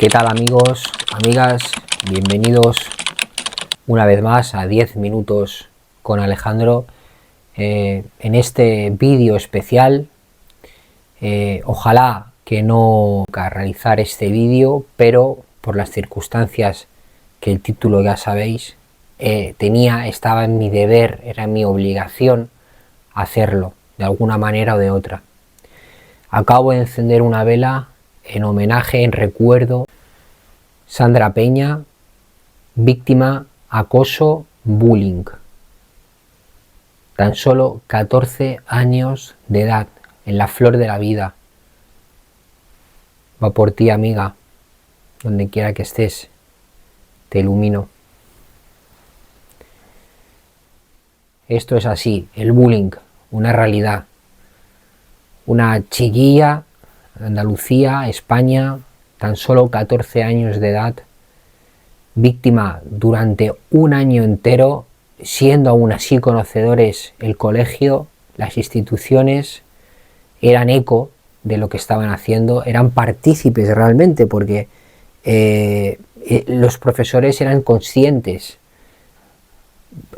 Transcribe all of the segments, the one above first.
¿Qué tal amigos, amigas? Bienvenidos una vez más a 10 minutos con Alejandro. En este vídeo especial, ojalá que no realizar este vídeo, pero por las circunstancias que el título ya sabéis, estaba en mi deber, era mi obligación hacerlo de alguna manera o de otra. Acabo de encender una vela en homenaje, en recuerdo, Sandra Peña, víctima, acoso, bullying. Tan solo 14 años de edad, en la flor de la vida. Va por ti, amiga, donde quiera que estés, te ilumino. Esto es así, el bullying, una realidad. Una chiquilla, Andalucía, España, tan solo 14 años de edad, víctima durante un año entero, siendo aún así conocedores el colegio, las instituciones, eran eco de lo que estaban haciendo, eran partícipes realmente, porque los profesores eran conscientes.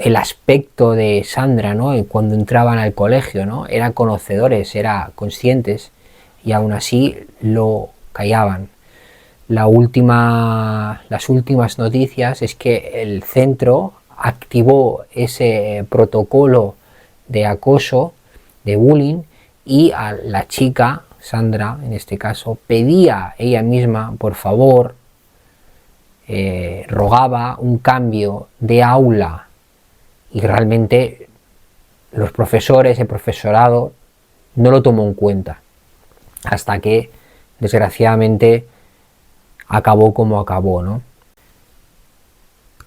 El aspecto de Sandra, ¿no?, cuando entraban al colegio, ¿no?, eran conocedores, eran conscientes, y aún así lo callaban. Las últimas noticias es que el centro activó ese protocolo de acoso, de bullying, y a la chica, Sandra en este caso, pedía ella misma, por favor, rogaba un cambio de aula. Y realmente los profesores, el profesorado, no lo tomó en cuenta, hasta que desgraciadamente acabó como acabó, ¿no?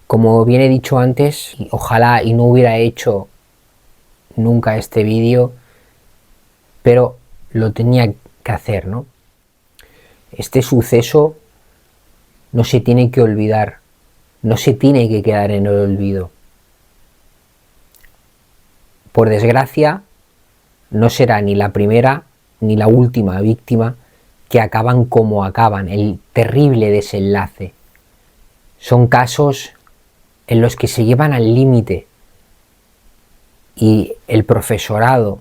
Como bien he dicho antes, ojalá y no hubiera hecho nunca este vídeo, pero lo tenía que hacer, ¿no? Este suceso no se tiene que olvidar, no se tiene que quedar en el olvido. Por desgracia, no será ni la primera ni la última víctima que acaban como acaban, el terrible desenlace. Son casos en los que se llevan al límite y el profesorado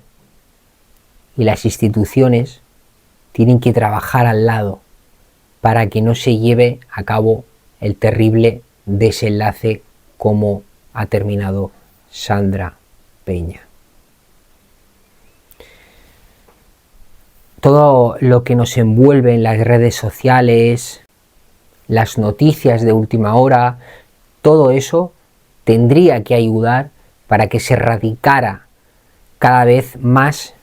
y las instituciones tienen que trabajar al lado para que no se lleve a cabo el terrible desenlace como ha terminado Sandra Peña. Todo lo que nos envuelve en las redes sociales, las noticias de última hora, todo eso tendría que ayudar para que se erradicara cada vez más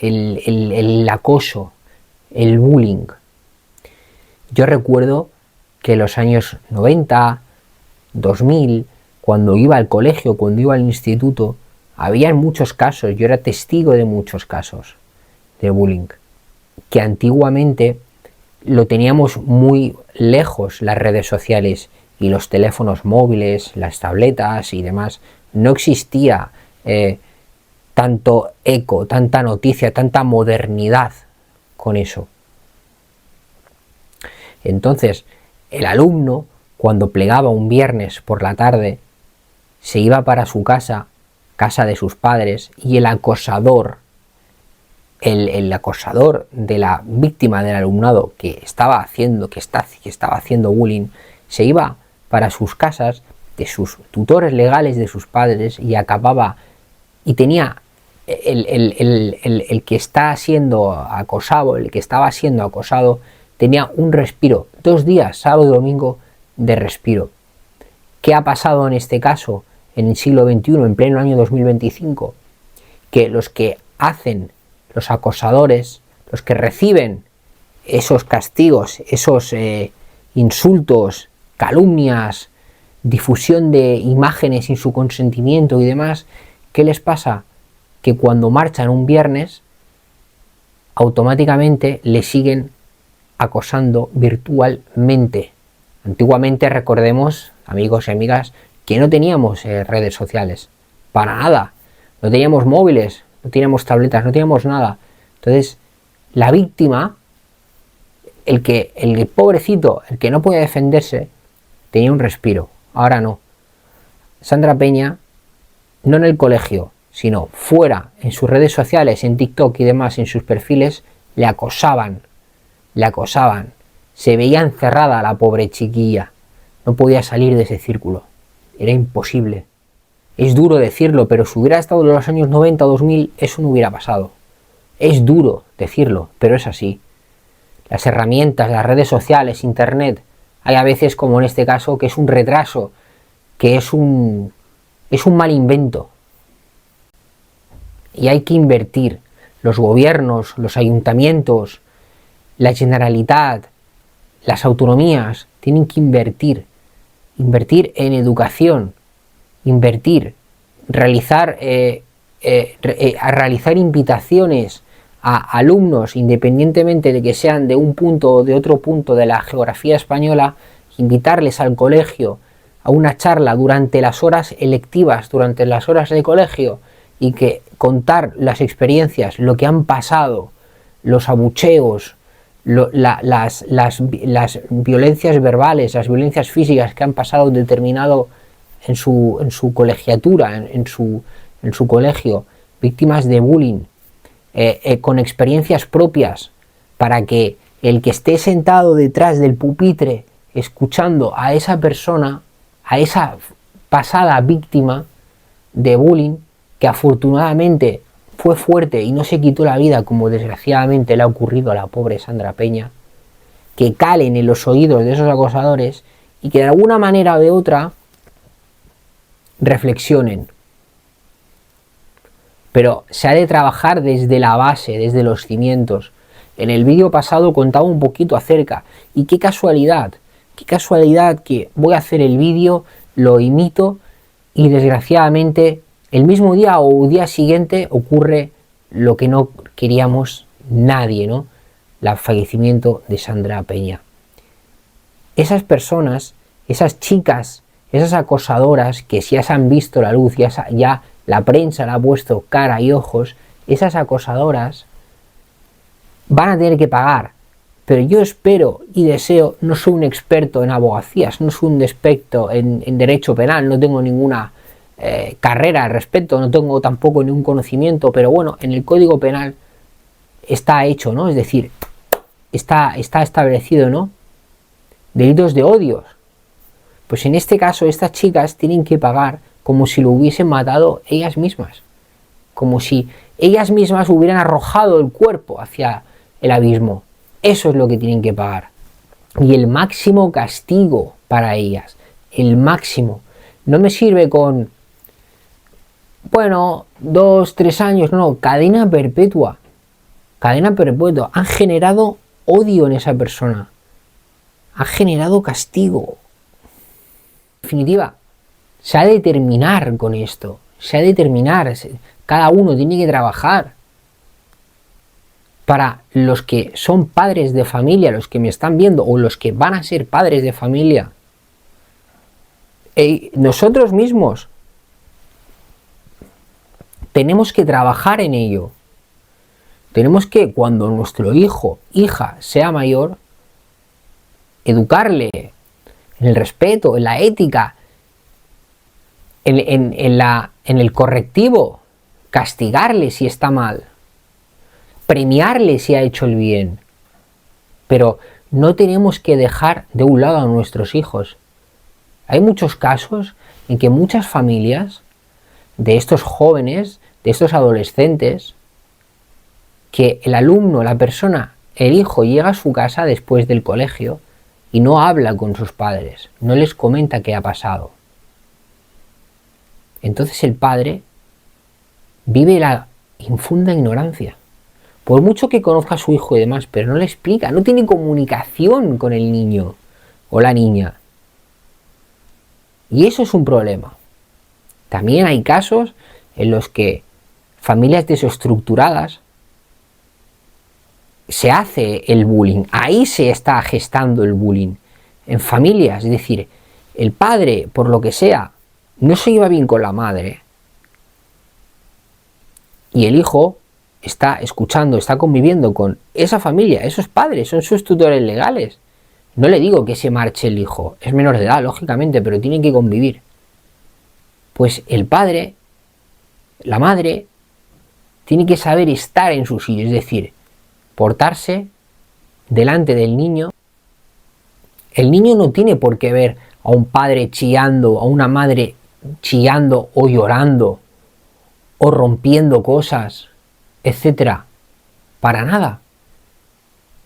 el acoso, el bullying. Yo recuerdo que en los años 90, 2000, cuando iba al colegio, cuando iba al instituto, había muchos casos, yo era testigo de muchos casos de bullying, que antiguamente lo teníamos muy lejos, las redes sociales y los teléfonos móviles, las tabletas y demás. No existía tanto eco, tanta noticia, tanta modernidad con eso. Entonces, el alumno, cuando plegaba un viernes por la tarde, se iba para su casa de sus padres, y el acosador, el acosador de la víctima del alumnado que estaba haciendo bullying, se iba para sus casas, de sus tutores legales, de sus padres, y acababa, y tenía el que está siendo acosado, el que estaba siendo acosado, tenía un respiro, 2 días, sábado y domingo, de respiro. ¿Qué ha pasado en este caso, en el siglo XXI, en pleno año 2025? Que los que hacen, los acosadores, los que reciben esos castigos, esos insultos, calumnias, difusión de imágenes sin su consentimiento y demás, ¿qué les pasa? Que cuando marchan un viernes, automáticamente le siguen acosando virtualmente. Antiguamente, recordemos, amigos y amigas, que no teníamos redes sociales, para nada, no teníamos móviles, no teníamos tabletas, no teníamos nada. Entonces, la víctima el pobrecito, el que no podía defenderse, tenía un respiro. Ahora no. Sandra Peña, no en el colegio, sino fuera, en sus redes sociales, en TikTok y demás, en sus perfiles, le acosaban. Se veía encerrada la pobre chiquilla. No podía salir de ese círculo. Era imposible. Es duro decirlo, pero si hubiera estado en los años 90 o 2000, eso no hubiera pasado. Es duro decirlo, pero es así. Las herramientas, las redes sociales, internet, hay a veces, como en este caso, que es un retraso, que es un mal invento. Y hay que invertir. Los gobiernos, los ayuntamientos, la Generalitat, las autonomías, tienen que invertir. Invertir en educación, realizar invitaciones a alumnos, independientemente de que sean de un punto o de otro punto de la geografía española, invitarles al colegio a una charla durante las horas electivas, durante las horas de colegio, y que contar las experiencias, lo que han pasado, los abucheos, las violencias verbales, las violencias físicas que han pasado determinado en su colegiatura, en su colegio, víctimas de bullying, con experiencias propias, para que el que esté sentado detrás del pupitre escuchando a esa persona, a esa pasada víctima de bullying, que afortunadamente fue fuerte y no se quitó la vida, como desgraciadamente le ha ocurrido a la pobre Sandra Peña, que calen en los oídos de esos acosadores y que de alguna manera o de otra reflexionen. Pero se ha de trabajar desde la base, desde los cimientos. En el vídeo pasado contaba un poquito acerca, y qué casualidad que voy a hacer el vídeo, lo imito y desgraciadamente el mismo día o día siguiente ocurre lo que no queríamos nadie, ¿no? El fallecimiento de Sandra Peña. Esas personas, esas chicas, esas acosadoras que ya se han visto la luz, ya la prensa le ha puesto cara y ojos, esas acosadoras van a tener que pagar. Pero yo espero y deseo, no soy un experto en abogacías, no soy un experto en derecho penal, no tengo ninguna carrera al respecto, no tengo tampoco ningún conocimiento, pero bueno, en el Código Penal está hecho, ¿no? Es decir, está establecido, ¿no? Delitos de odios. Pues en este caso estas chicas tienen que pagar como si lo hubiesen matado ellas mismas, como si ellas mismas hubieran arrojado el cuerpo hacia el abismo. Eso es lo que tienen que pagar. Y el máximo castigo para ellas, el máximo. No me sirve con, 2, 3 años, no, cadena perpetua. Cadena perpetua. Han generado odio en esa persona. Han generado castigo. En definitiva, se ha de terminar con esto. Se ha de terminar. Cada uno tiene que trabajar. Para los que son padres de familia, los que me están viendo, o los que van a ser padres de familia, nosotros mismos tenemos que trabajar en ello. Tenemos que, cuando nuestro hijo, hija, sea mayor, educarle en el respeto, en la ética, en el correctivo, castigarle si está mal, premiarle si ha hecho el bien. Pero no tenemos que dejar de un lado a nuestros hijos. Hay muchos casos en que muchas familias de estos jóvenes, de estos adolescentes, que el alumno, la persona, el hijo llega a su casa después del colegio y no habla con sus padres, no les comenta qué ha pasado. Entonces el padre vive la infunda ignorancia. Por mucho que conozca a su hijo y demás, pero no le explica, no tiene comunicación con el niño o la niña. Y eso es un problema. También hay casos en los que familias desestructuradas se hace el bullying. Ahí se está gestando el bullying. En familias, es decir, el padre, por lo que sea, no se lleva bien con la madre. Y el hijo está escuchando, está conviviendo con esa familia, esos padres, son sus tutores legales. No le digo que se marche el hijo, es menor de edad, lógicamente, pero tienen que convivir. Pues el padre, la madre, tiene que saber estar en su sitio, es decir, portarse delante del niño. El niño no tiene por qué ver a un padre chillando, a una madre chillando o llorando o rompiendo cosas, etcétera. Para nada.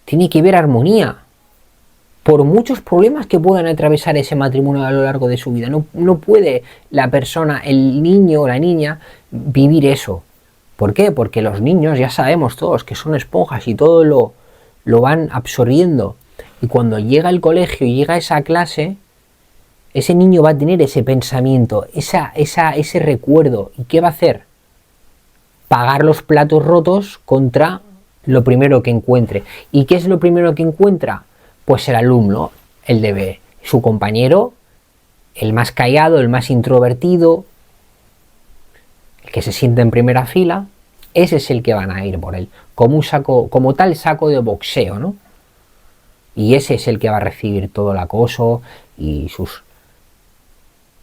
Tiene que ver armonía. Por muchos problemas que puedan atravesar ese matrimonio a lo largo de su vida, no puede la persona, el niño o la niña, vivir eso. ¿Por qué? Porque los niños ya sabemos todos que son esponjas y todo lo van absorbiendo. Y cuando llega al colegio y llega a esa clase, ese niño va a tener ese pensamiento, ese recuerdo. ¿Y qué va a hacer? Pagar los platos rotos contra lo primero que encuentre. ¿Y qué es lo primero que encuentra? Pues el alumno, el de su compañero, el más callado, el más introvertido, el que se sienta en primera fila, ese es el que van a ir por él, como tal saco de boxeo, ¿no? Y ese es el que va a recibir todo el acoso y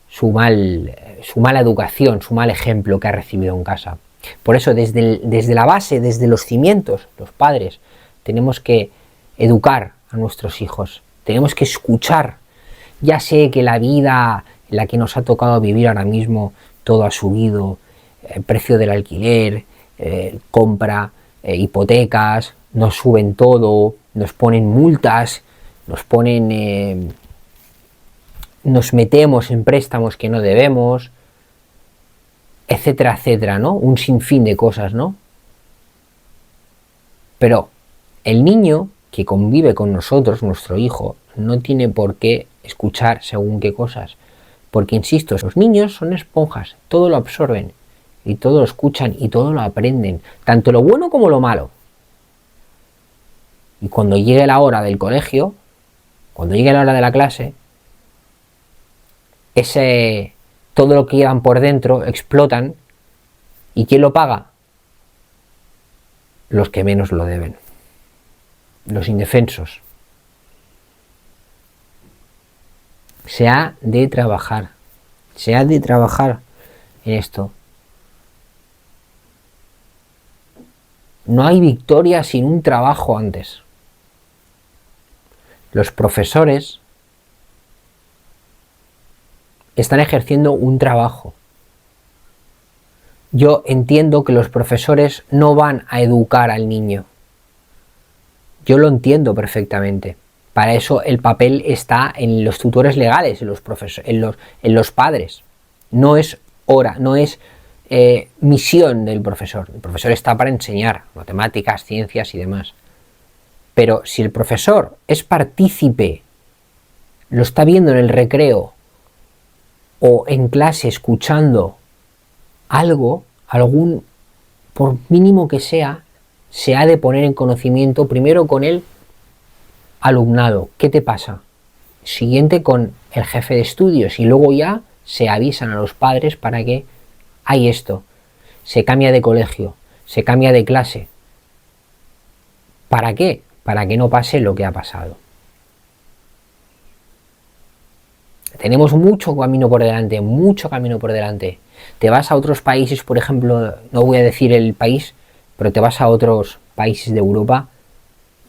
su mala educación, su mal ejemplo que ha recibido en casa. Por eso desde la base, desde los cimientos, los padres, tenemos que educar a nuestros hijos, tenemos que escuchar. Ya sé que la vida en la que nos ha tocado vivir ahora mismo, todo ha subido, el precio del alquiler, compra, hipotecas, nos suben todo, nos ponen multas, nos metemos en préstamos que no debemos, etcétera, etcétera, ¿no? Un sinfín de cosas, ¿no? Pero el niño que convive con nosotros, nuestro hijo, no tiene por qué escuchar según qué cosas. Porque, insisto, los niños son esponjas, todo lo absorben, y todo lo escuchan, y todo lo aprenden, tanto lo bueno como lo malo. Y cuando llegue la hora del colegio, cuando llegue la hora de la clase, todo lo que llevan por dentro explotan. ¿Y quién lo paga? Los que menos lo deben, los indefensos. Se ha de trabajar en esto. No hay victoria sin un trabajo antes. Los profesores están ejerciendo un trabajo. Yo entiendo que los profesores no van a educar al niño. Yo lo entiendo perfectamente. Para eso el papel está en los tutores legales, en los padres. No es misión del profesor. El profesor está para enseñar matemáticas, ciencias y demás. Pero si el profesor es partícipe, lo está viendo en el recreo o en clase escuchando algo, por mínimo que sea, se ha de poner en conocimiento primero con el alumnado. ¿Qué te pasa? Siguiente con el jefe de estudios y luego ya se avisan a los padres para que hay esto. Se cambia de colegio, se cambia de clase. ¿Para qué? Para que no pase lo que ha pasado. Tenemos mucho camino por delante, mucho camino por delante. Te vas a otros países, por ejemplo, no voy a decir el país, pero te vas a otros países de Europa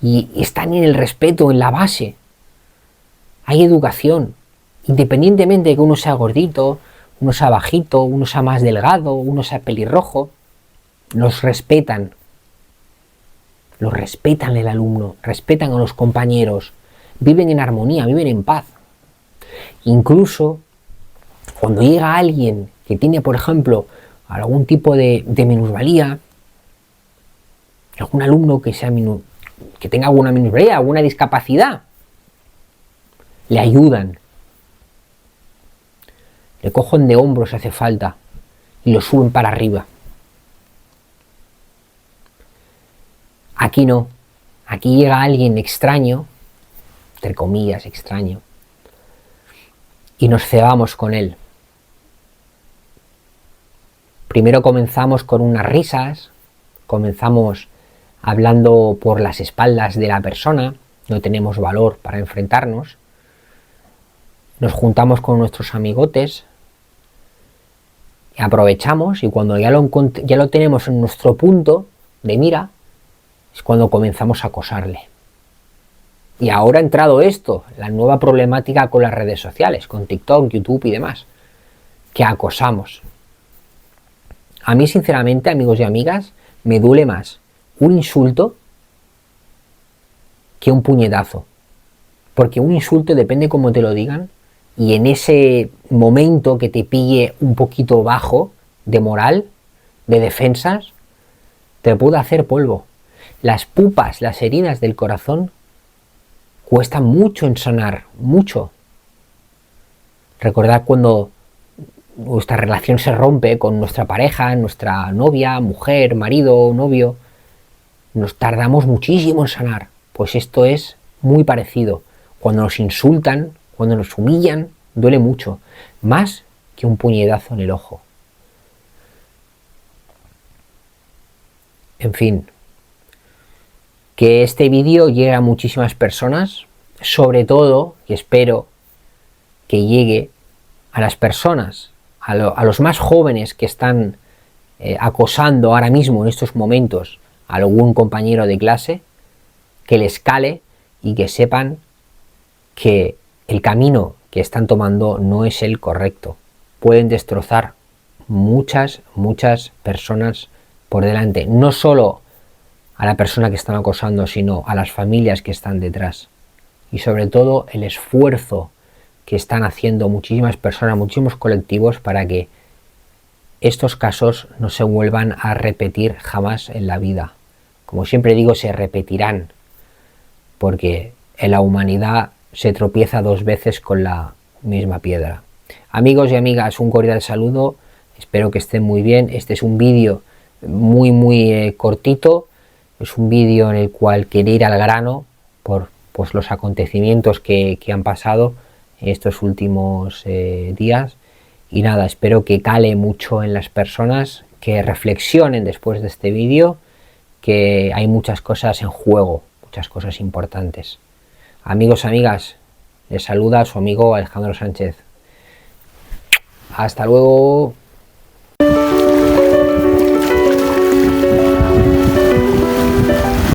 y están en el respeto, en la base. Hay educación, independientemente de que uno sea gordito, uno sea bajito, uno sea más delgado, uno sea pelirrojo, los respetan el alumno, respetan a los compañeros, viven en armonía, viven en paz. Incluso cuando llega alguien que tiene, por ejemplo, algún tipo de minusvalía, algún alumno que tenga alguna minusvalía, alguna discapacidad, le ayudan, le cogen de hombros si hace falta y lo suben para arriba. Aquí no, aquí llega alguien extraño, entre comillas extraño, y nos cebamos con él. Primero comenzamos con unas risas, comenzamos hablando por las espaldas de la persona, no tenemos valor para enfrentarnos, nos juntamos con nuestros amigotes, aprovechamos y cuando ya lo tenemos en nuestro punto de mira, es cuando comenzamos a acosarle. Y ahora ha entrado esto, la nueva problemática con las redes sociales, con TikTok, YouTube y demás, que acosamos. A mí, sinceramente, amigos y amigas, me duele más un insulto que un puñetazo. Porque un insulto depende cómo te lo digan, y en ese momento que te pille un poquito bajo de moral, de defensas, te puede hacer polvo. Las pupas, las heridas del corazón, cuesta mucho en sanar, mucho. Recordad cuando nuestra relación se rompe con nuestra pareja, nuestra novia, mujer, marido, novio, nos tardamos muchísimo en sanar. Pues esto es muy parecido. Cuando nos insultan, cuando nos humillan, duele mucho, más que un puñetazo en el ojo. En fin, que este vídeo llegue a muchísimas personas, sobre todo, y espero que llegue a las personas, a los más jóvenes que están acosando ahora mismo en estos momentos a algún compañero de clase, que les cale y que sepan que el camino que están tomando no es el correcto. Pueden destrozar muchas personas por delante, no solo a la persona que están acosando, sino a las familias que están detrás. Y sobre todo el esfuerzo que están haciendo muchísimas personas, muchísimos colectivos, para que estos casos no se vuelvan a repetir jamás en la vida. Como siempre digo, se repetirán, porque en la humanidad se tropieza 2 veces con la misma piedra. Amigos y amigas, un cordial saludo, espero que estén muy bien. Este es un vídeo muy cortito, es un vídeo en el cual quería ir al grano por pues, los acontecimientos que han pasado en estos últimos días. Y nada, espero que cale mucho en las personas, que reflexionen después de este vídeo, que hay muchas cosas en juego, muchas cosas importantes. Amigos, amigas, les saluda su amigo Alejandro Sánchez. Hasta luego.